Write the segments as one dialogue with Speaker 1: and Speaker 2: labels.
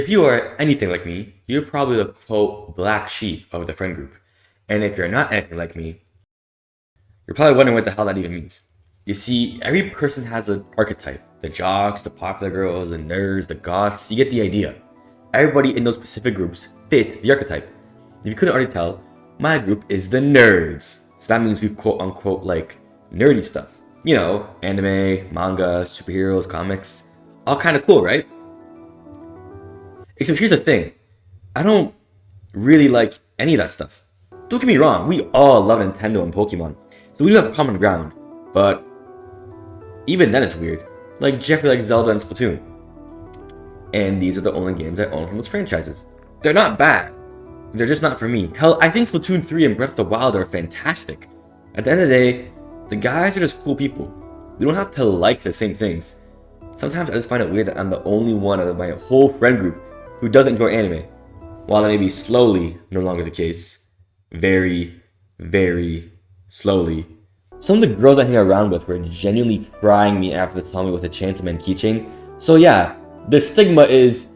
Speaker 1: If you are anything like me, you're probably the quote black sheep of the friend group. And if you're not anything like me, you're probably wondering what the hell that even means. You see, every person has an archetype. The jocks, the popular girls, the nerds, the goths, you get the idea. Everybody in those specific groups fit the archetype. If you couldn't already tell, my group is the nerds. So that means we quote unquote like nerdy stuff. You know, anime, manga, superheroes, comics. All kind of cool, right? Except here's the thing. I don't really like any of that stuff. Don't get me wrong, we all love Nintendo and Pokemon. So we do have common ground. But even then it's weird. Like Jeffrey likes Zelda and Splatoon. And these are the only games I own from those franchises. They're not bad. They're just not for me. Hell, I think Splatoon 3 and Breath of the Wild are fantastic. At the end of the day, the guys are just cool people. We don't have to like the same things. Sometimes I just find it weird that I'm the only one out of my whole friend group who doesn't enjoy anime. While that may be slowly no longer the case. Very, very slowly. Some of the girls I hang around with were genuinely frying me after they saw me with a Chainsaw Man keychain. So yeah, the stigma is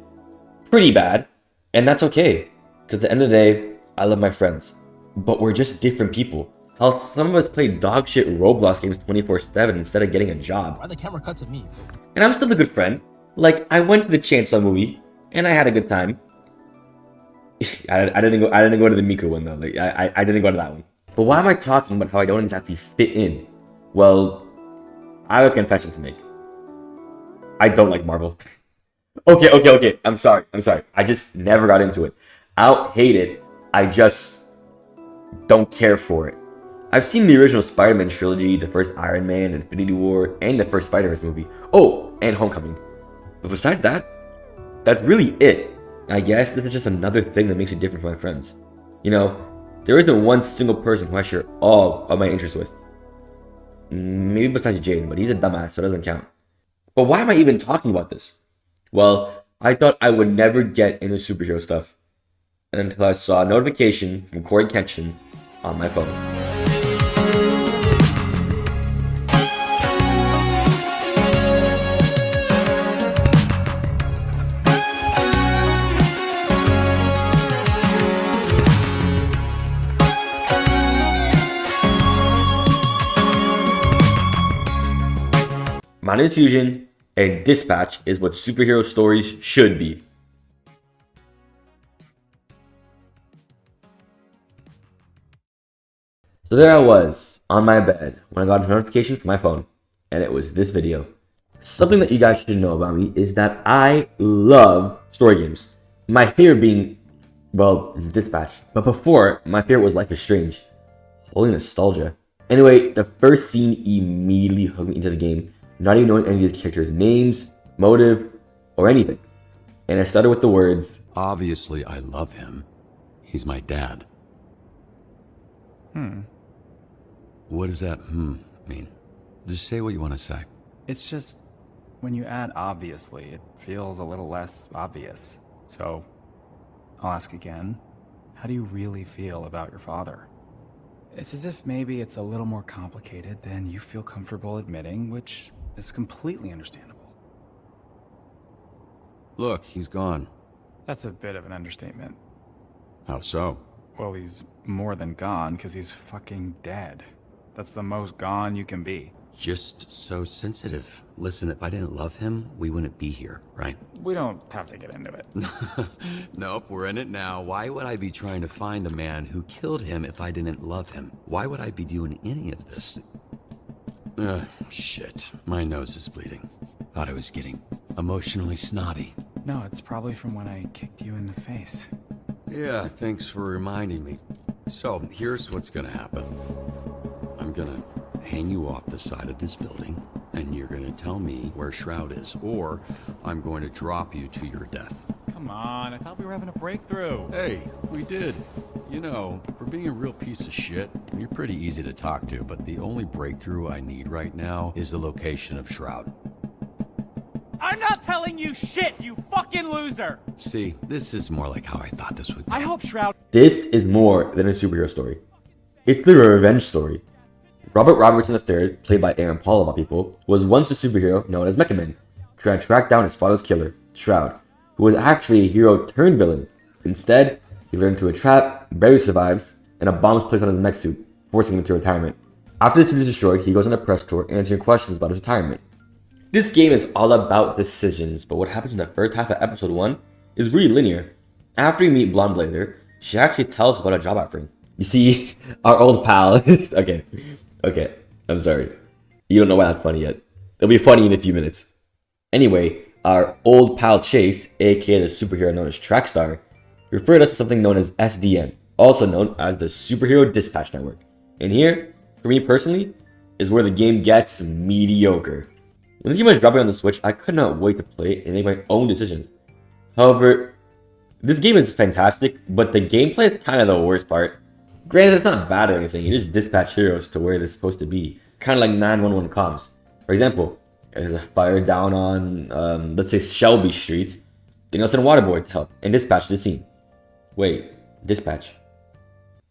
Speaker 1: pretty bad, and that's okay. Because at the end of the day, I love my friends. But we're just different people. Hell, some of us play dog shit Roblox games 24/7 instead of getting a job.
Speaker 2: Why the camera cut to me?
Speaker 1: And I'm still a good friend. Like, I went to the Chainsaw movie, and I had a good time. I didn't go to the Miku one though. Like, I didn't go to that one. But why am I talking about how I don't exactly fit in? Well, I have a confession to make. I don't like Marvel. Okay. I'm sorry. I just never got into it. I don't hate it. I just don't care for it. I've seen the original Spider-Man trilogy, the first Iron Man, Infinity War, and the first Spider-Verse movie. Oh, and Homecoming. But besides that, that's really it. I guess this is just another thing that makes me different from my friends. You know, there isn't one single person who I share all of my interests with. Maybe besides Jaden, but he's a dumbass, so it doesn't count. But why am I even talking about this? Well, I thought I would never get into superhero stuff until I saw a notification from Corey Kenshin on my phone. My name is Fusion, and Dispatch is what superhero stories should be. So there I was, on my bed, when I got a notification from my phone, and it was this video. Something that you guys should know about me is that I love story games. My favorite being, well, Dispatch. But before, my favorite was Life is Strange. Holy nostalgia. Anyway, the first scene immediately hooked me into the game, not even knowing any of these characters' names, motive, or anything. And I started with the words,
Speaker 3: "Obviously, I love him. He's my dad." What does that mean? Just say what you want to say.
Speaker 4: It's just, when you add obviously, it feels a little less obvious. So, I'll ask again. How do you really feel about your father? It's as if maybe it's a little more complicated than you feel comfortable admitting, which is completely understandable.
Speaker 3: Look, he's gone.
Speaker 4: That's a bit of an understatement.
Speaker 3: How so?
Speaker 4: Well, he's more than gone, because he's fucking dead. That's the most gone you can be.
Speaker 3: Just so sensitive. Listen, if I didn't love him, we wouldn't be here, right?
Speaker 4: We don't have to get into it.
Speaker 3: Nope, we're in it now. Why would I be trying to find the man who killed him if I didn't love him? Why would I be doing any of this? Shit. My nose is bleeding. Thought I was getting emotionally snotty.
Speaker 4: No, it's probably from when I kicked you in the face.
Speaker 3: Yeah, thanks for reminding me. So, here's what's gonna happen. I'm gonna hang you off the side of this building, and you're gonna tell me where Shroud is, or I'm going to drop you to your death.
Speaker 4: Come on, I thought we were having a breakthrough.
Speaker 3: Hey, we did. You know, for being a real piece of shit, you're pretty easy to talk to, but the only breakthrough I need right now is the location of Shroud.
Speaker 5: I'm not telling you shit, you fucking loser!
Speaker 3: See, this is more like how I thought this would be.
Speaker 5: I hope Shroud...
Speaker 1: this is more than a superhero story. It's the revenge story. Robert Robertson III, played by Aaron Paul of all people, was once a superhero known as Mecha Man, trying to track down his father's killer, Shroud, who who was actually a hero turned villain. Instead, he learned to a trap, barely survives, and a bomb is placed on his mech suit, forcing him into retirement. After the suit is destroyed, he goes on a press tour answering questions about his retirement. This game is all about decisions, but what happens in the first half of episode 1 is really linear. After we meet Blonde Blazer, she actually tells us about a job offering. You see, our old pal... okay, I'm sorry. You don't know why that's funny yet. It'll be funny in a few minutes. Anyway, our old pal Chase, aka the superhero known as Trackstar, referred us to something known as SDN, also known as the Superhero Dispatch Network. And here, for me personally, is where the game gets mediocre. When this game was dropping on the Switch, I could not wait to play it and make my own decisions. However, this game is fantastic, but the gameplay is kind of the worst part. Granted, it's not bad or anything, you just dispatch heroes to where they're supposed to be. Kind of like 911 comms. For example, there's a fire down on, let's say Shelby Street, then you'll send a water boy to help and dispatch the scene. Wait, dispatch.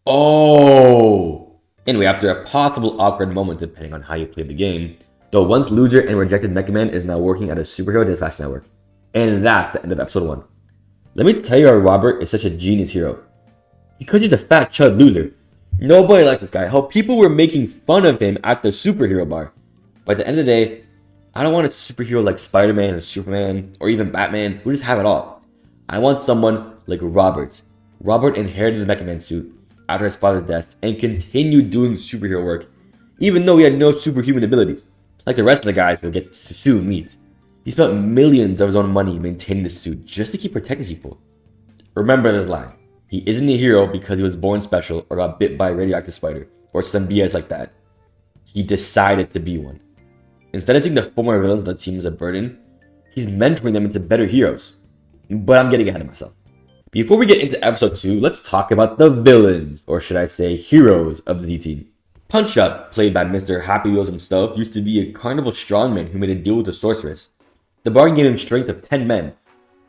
Speaker 1: Oh! Anyway, after a possible awkward moment depending on how you played the game, the once loser and rejected Mecha Man is now working at a superhero dispatch network. And that's the end of episode 1. Let me tell you how Robert is such a genius hero. Because he's a fat chud loser. Nobody likes this guy. How people were making fun of him at the superhero bar. But at the end of the day, I don't want a superhero like Spider-Man or Superman or even Batman who just have it all. I want someone like Robert. Robert inherited the Mecha Man suit after his father's death and continued doing superhero work even though he had no superhuman abilities. Like the rest of the guys we'll get to soon meet. He spent millions of his own money maintaining the suit just to keep protecting people. Remember this line. He isn't a hero because he was born special or got bit by a radioactive spider or some BS like that. He decided to be one. Instead of seeing the former villains of the team as a burden, he's mentoring them into better heroes. But I'm getting ahead of myself. Before we get into episode 2, let's talk about the villains, or should I say heroes of the D team. Punch Up, played by Mr. Happy Wheels himself, used to be a carnival strongman who made a deal with the sorceress. The bargain gave him strength of 10 men,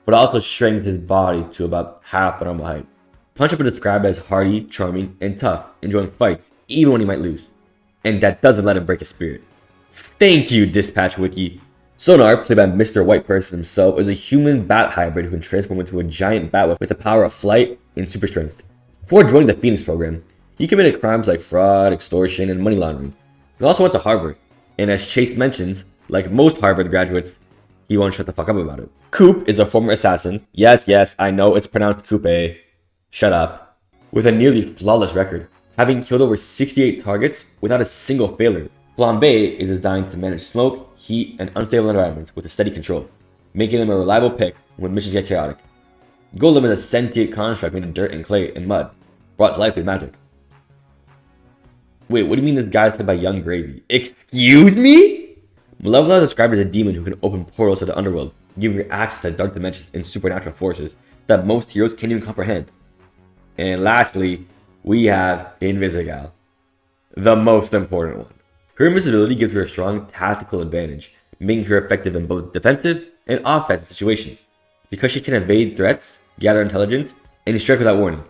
Speaker 1: but also strengthened his body to about half the normal height. Punch Up is described as hardy, charming, and tough, enjoying fights, even when he might lose. And that doesn't let him break his spirit. Thank you, Dispatch Wiki. Sonar, played by Mr. White Person himself, is a human bat hybrid who can transform into a giant bat with the power of flight and super strength. Before joining the Phoenix program, he committed crimes like fraud, extortion, and money laundering. He also went to Harvard, and as Chase mentions, like most Harvard graduates, he won't shut the fuck up about it. Coop is a former assassin. Yes, I know it's pronounced Coupe. Shut up. With a nearly flawless record, having killed over 68 targets without a single failure. Flambe is designed to manage smoke, heat, and unstable environments with a steady control, making him a reliable pick when missions get chaotic. Golem is a sentient construct made of dirt and clay and mud, brought to life through magic. Wait, what do you mean this guy's played by Young Gravy? Excuse me? Malevola is described as a demon who can open portals to the underworld, giving you access to dark dimensions and supernatural forces that most heroes can't even comprehend. And lastly, we have Invisigal, the most important one. Her invisibility gives her a strong tactical advantage, making her effective in both defensive and offensive situations, because she can evade threats, gather intelligence, and strike without warning.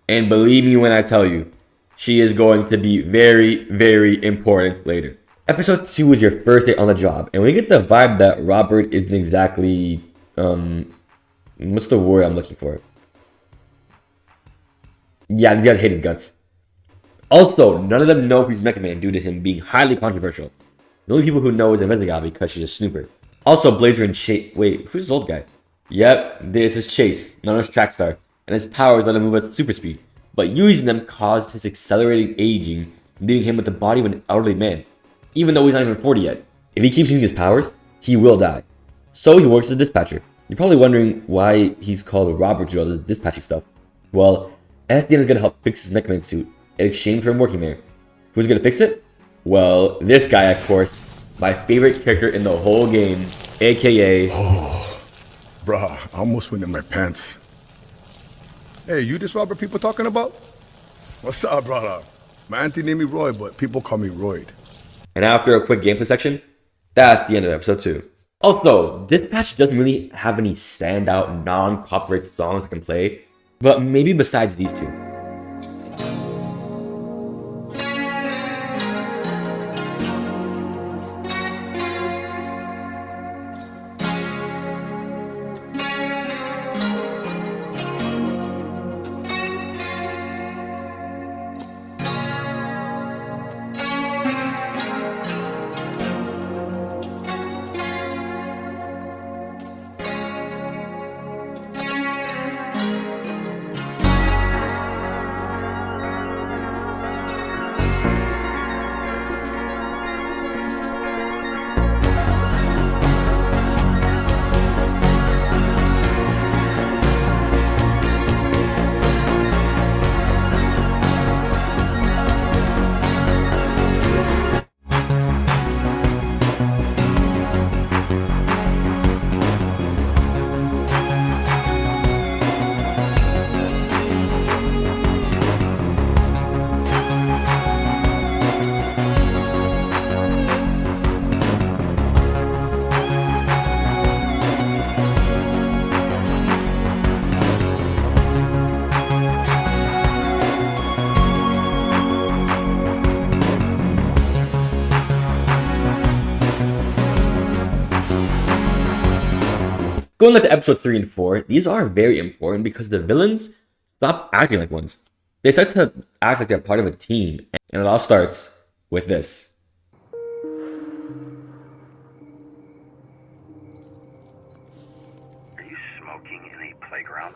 Speaker 1: And believe me when I tell you, she is going to be very, very important later. Episode 2 is your first day on the job, and we get the vibe that Robert isn't exactly, what's the word I'm looking for? Yeah, these guys hate his guts. Also, none of them know who's Mecha Man due to him being highly controversial. The only people who know is Invisigal because she's a snooper. Also, Blazer and Chase. Wait, who's this old guy? Yep, this is Chase, known as Trackstar, and his powers let him move at super speed. But using them caused his accelerating aging, leaving him with the body of an elderly man, even though he's not even 40 yet. If he keeps using his powers, he will die. So he works as a dispatcher. You're probably wondering why he's called Robert to do all this dispatching stuff. Well, SDN is going to help fix his Mecha Man suit in exchange for him working there. Who's going to fix it? Well, this guy, of course, my favorite character in the whole game, aka...
Speaker 2: Bruh, I almost went in my pants. Hey, you this Robert people talking about? What's up, brother? My auntie named me Roy, but people call me Royd.
Speaker 1: And after a quick gameplay section, that's the end of episode 2. Also, this patch doesn't really have any standout non-copyright songs I can play, but maybe besides these two. Going like to episode 3 and 4, these are very important because the villains stop acting like ones. They start to act like they're part of a team, and it all starts with this.
Speaker 6: Are you smoking in a playground?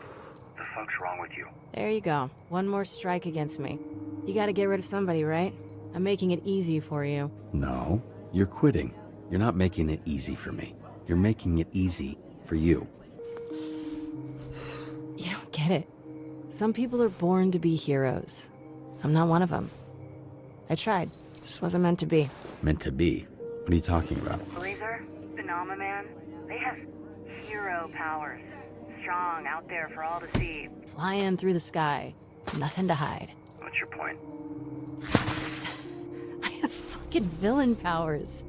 Speaker 6: The fuck's wrong with you?
Speaker 7: There you go. One more strike against me. You gotta get rid of somebody, right? I'm making it easy for you.
Speaker 3: No, you're quitting. You're not making it easy for me. You're making it easy for you.
Speaker 7: You don't get it. Some people are born to be heroes. I'm not one of them. I tried. Just wasn't meant to be.
Speaker 3: Meant to be? What are you talking about?
Speaker 8: Blazer, Phenomena Man, they have hero powers. Strong out there for all to see.
Speaker 7: Flying through the sky. Nothing to hide.
Speaker 6: What's your point?
Speaker 7: I have fucking villain powers.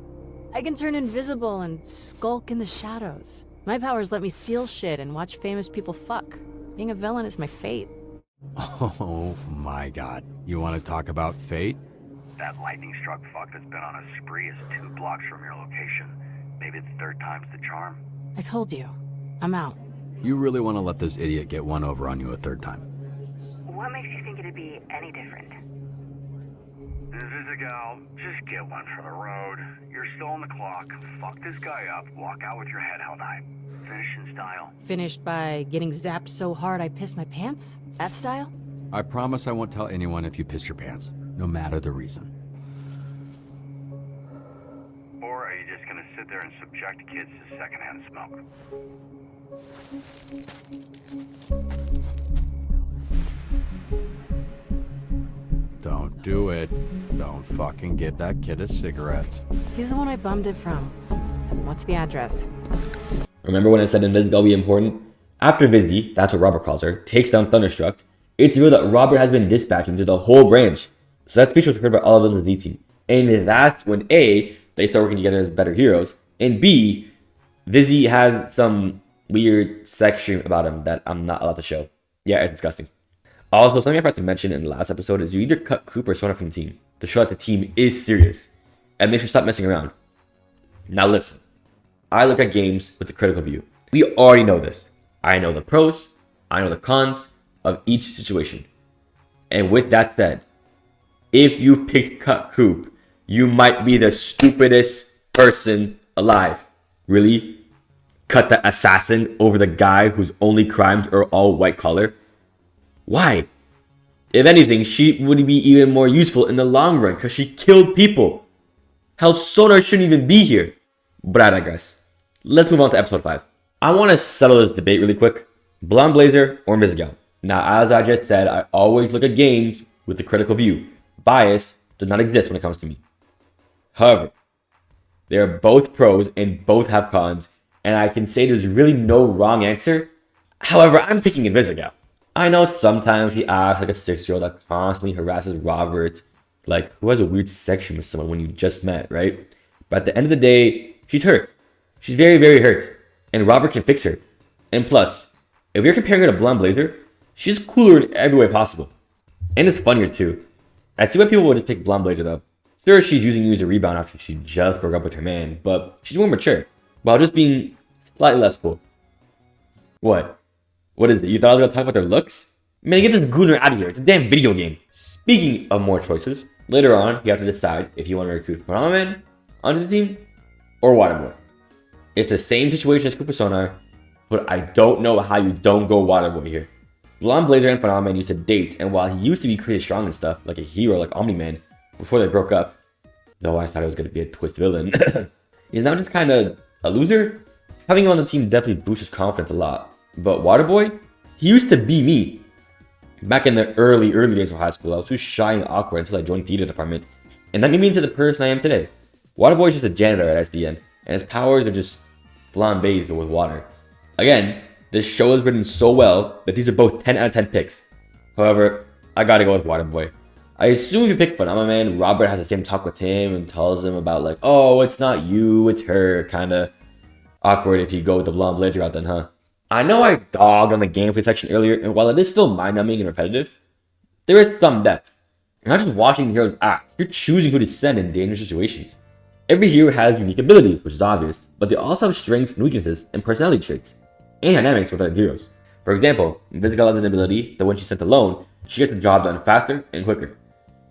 Speaker 7: I can turn invisible and skulk in the shadows. My powers let me steal shit and watch famous people fuck. Being a villain is my fate.
Speaker 3: Oh my god. You want to talk about fate?
Speaker 6: That lightning-struck fuck that's been on a spree is 2 blocks from your location. Maybe the third time's the charm.
Speaker 7: I told you. I'm out.
Speaker 3: You really want to let this idiot get one over on you a third time?
Speaker 8: What makes you think it'd be any different?
Speaker 6: Visigal, just get one for the road. You're still on the clock. Fuck this guy up. Walk out with your head held high. Finish in style.
Speaker 7: Finished by getting zapped so hard I pissed my pants? That style?
Speaker 3: I promise I won't tell anyone if you pissed your pants, no matter the reason.
Speaker 6: Or are you just gonna sit there and subject kids to secondhand smoke?
Speaker 3: Don't do it. Don't fucking give that kid a cigarette.
Speaker 7: He's the one I bummed it from. What's the address?
Speaker 1: Remember when I said Invisible will be important? After Vizzy, that's what Robert calls her, takes down Thunderstruck, it's revealed that Robert has been dispatching to the whole branch. So that speech was heard by all of them as the Z-Team. And that's when A, they start working together as better heroes, and B, Vizzy has some weird sex stream about him that I'm not allowed to show. Yeah, it's disgusting. Also, something I forgot to mention in the last episode is you either cut Cooper or Sona from the team to show that the team is serious, and they should stop messing around. Now listen, I look at games with the critical view. We already know this. I know the pros, I know the cons of each situation. And with that said, if you picked Cut Coop, you might be the stupidest person alive. Really? Cut the assassin over the guy whose only crimes are all white collar? Why? If anything, she would be even more useful in the long run because she killed people. Hell, Sonar shouldn't even be here. But I digress. Let's move on to episode 5. I want to settle this debate really quick. Blonde Blazer or Invisigal? Now, as I just said, I always look at games with the critical view. Bias does not exist when it comes to me. However, they are both pros and both have cons, and I can say there's really no wrong answer. However, I'm picking Invisigal. I know sometimes she acts like a 6-year-old that constantly harasses Robert, like who has a weird section with someone when you just met, right? But at the end of the day, she's hurt. She's very, very hurt, and Robert can fix her. And plus, if you're comparing her to Blonde Blazer, she's cooler in every way possible. And it's funnier too. I see why people would pick Blonde Blazer though. Sure, she's using you as a rebound after she just broke up with her man, but she's more mature, while just being slightly less cool. What? What is it? You thought I was gonna talk about their looks? Man, get this gooner out of here. It's a damn video game. Speaking of more choices, later on, you have to decide if you want to recruit Phenomenon onto the team or Waterboy. It's the same situation as Cooper Sonar, but I don't know how you don't go Waterboy here. Blonde Blazer and Phenomenon used to date, and while he used to be pretty strong and stuff, like a hero like Omni-Man, before they broke up, though I thought it was going to be a twist villain, he's now just kind of a loser. Having him on the team definitely boosts his confidence a lot. But Waterboy, he used to be me. Back in the early days of high school, I was too shy and awkward until I joined theater department, and that made me into the person I am today. Waterboy is just a janitor at SDN, and his powers are just flambés but with water. Again, this show is written so well that these are both 10 out of 10 picks. However, I gotta go with Waterboy. I assume if you pick Phenomenon, Robert has the same talk with him and tells him about like, oh, it's not you, it's her. Kinda awkward if you go with the Blonde Blazer route then, huh? I know I dogged on the gameplay section earlier, and while it is still mind-numbing and repetitive, there is some depth. You're not just watching heroes act, you're choosing who to send in dangerous situations. Every hero has unique abilities, which is obvious, but they also have strengths and weaknesses and personality traits. and dynamics with other heroes. For example, Invisible has an ability that when she's sent alone, she gets the job done faster and quicker.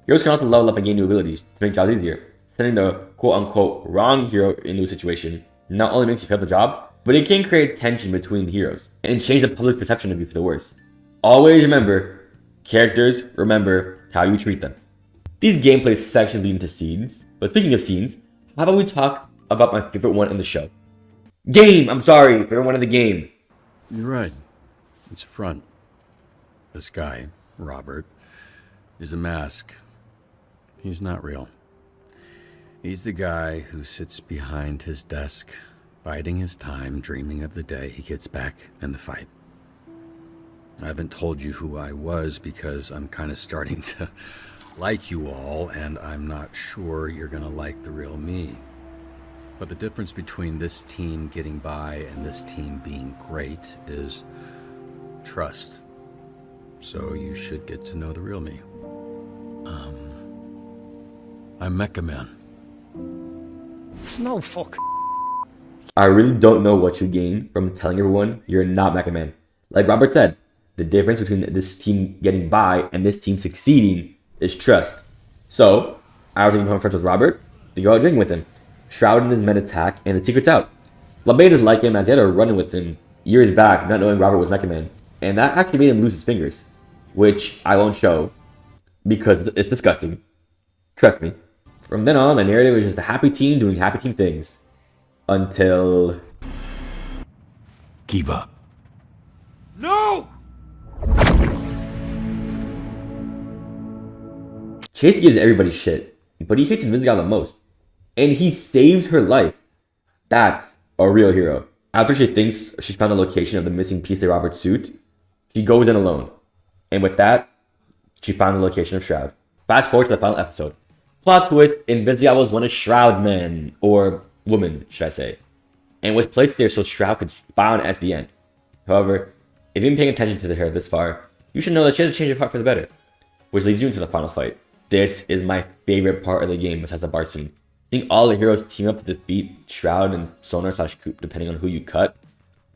Speaker 1: Heroes can also level up and gain new abilities to make jobs easier. Sending the quote-unquote wrong hero into a situation not only makes you fail the job, but it can create tension between the heroes and change the public's perception of you for the worse. Always remember, characters remember how you treat them. These gameplay sections lead into scenes, but speaking of scenes, how about we talk about my favorite one in the show? Favorite one in the game.
Speaker 3: You're right. It's a front. This guy, Robert, is a mask. He's not real. He's the guy who sits behind his desk, biding his time, dreaming of the day he gets back in the fight. I haven't told you who I was because I'm kind of starting to like you all, and I'm not sure you're gonna like the real me. But the difference between this team getting by and this team being great is trust. So you should get to know the real me. I'm Mecha Man.
Speaker 5: No fuck.
Speaker 1: I really don't know what you gain from telling everyone you're not Mecha Man. Like Robert said, the difference between this team getting by and this team succeeding is trust. So, I was thinking of friends with Robert to go out drinking with him, shrouding his men attack and the secrets out. Labedas like him as he had a run with him years back, not knowing Robert was Mecha Man, and that actually made him lose his fingers, which I won't show because it's disgusting. Trust me. From then on, the narrative was just a happy team doing happy team things. Until...
Speaker 2: Keep up.
Speaker 5: No!
Speaker 1: Chase gives everybody shit, but he hates Invisible the most. And he saves her life. That's a real hero. After she thinks she's found the location of the missing piece of Robert's suit, she goes in alone. And with that, she found the location of Shroud. Fast forward to the final episode. Plot twist, Invisible was one of Shroud's men, or woman, should I say, and was placed there so Shroud could spawn as the end. However, if you've been paying attention to her this far, you should know that she has a change of heart for the better, which leads you into the final fight. This is my favorite part of the game besides the bar scene. Seeing all the heroes team up to defeat Shroud and Sonar/Coop, depending on who you cut,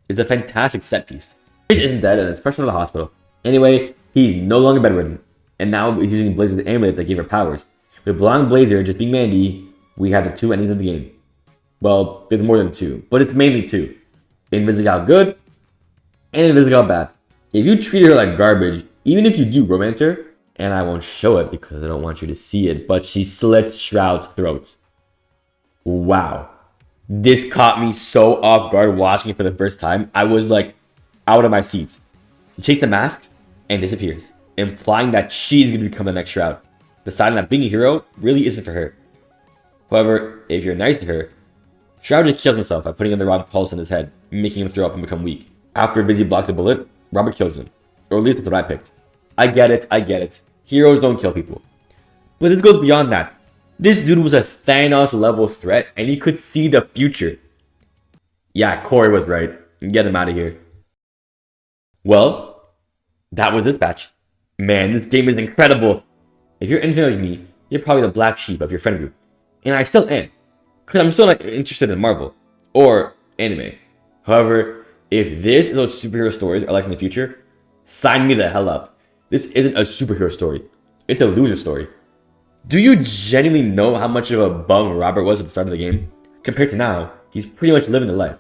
Speaker 1: is a fantastic set piece. Chase isn't dead and is fresh out of the hospital. Anyway, he's no longer bedridden, and now he's using Blazer's amulet that gave her powers. With Blonde Blazer just being Mandy, we have the two endings of the game. Well, there's more than two, but it's mainly two. Invisible good, and Invisible bad. If you treat her like garbage, even if you do romance her, and I won't show it because I don't want you to see it, but she slit Shroud's throat. Wow. This caught me so off guard watching it for the first time. I was like out of my seat. She chased the mask and disappears, implying that she's going to become the next Shroud. Deciding that being a hero really isn't for her. However, if you're nice to her, Shroud just kills himself by putting in the wrong pulse in his head, making him throw up and become weak. After Busy blocks a bullet, Robert kills him. Or at least that's what I picked. I get it. Heroes don't kill people. But this goes beyond that. This dude was a Thanos level threat and he could see the future. Yeah, Corey was right. Get him out of here. Well, that was this patch. Man, this game is incredible. If you're anything like me, you're probably the black sheep of your friend group. And I still am. Because I'm still not interested in Marvel. Or anime. However, if this is what superhero stories are like in the future, sign me the hell up. This isn't a superhero story. It's a loser story. Do you genuinely know how much of a bum Robert was at the start of the game? Compared to now, he's pretty much living the life.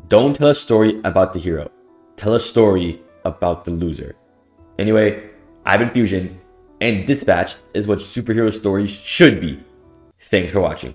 Speaker 1: Don't tell a story about the hero. Tell a story about the loser. Anyway, I've been Fusion, and Dispatch is what superhero stories should be. Thanks for watching.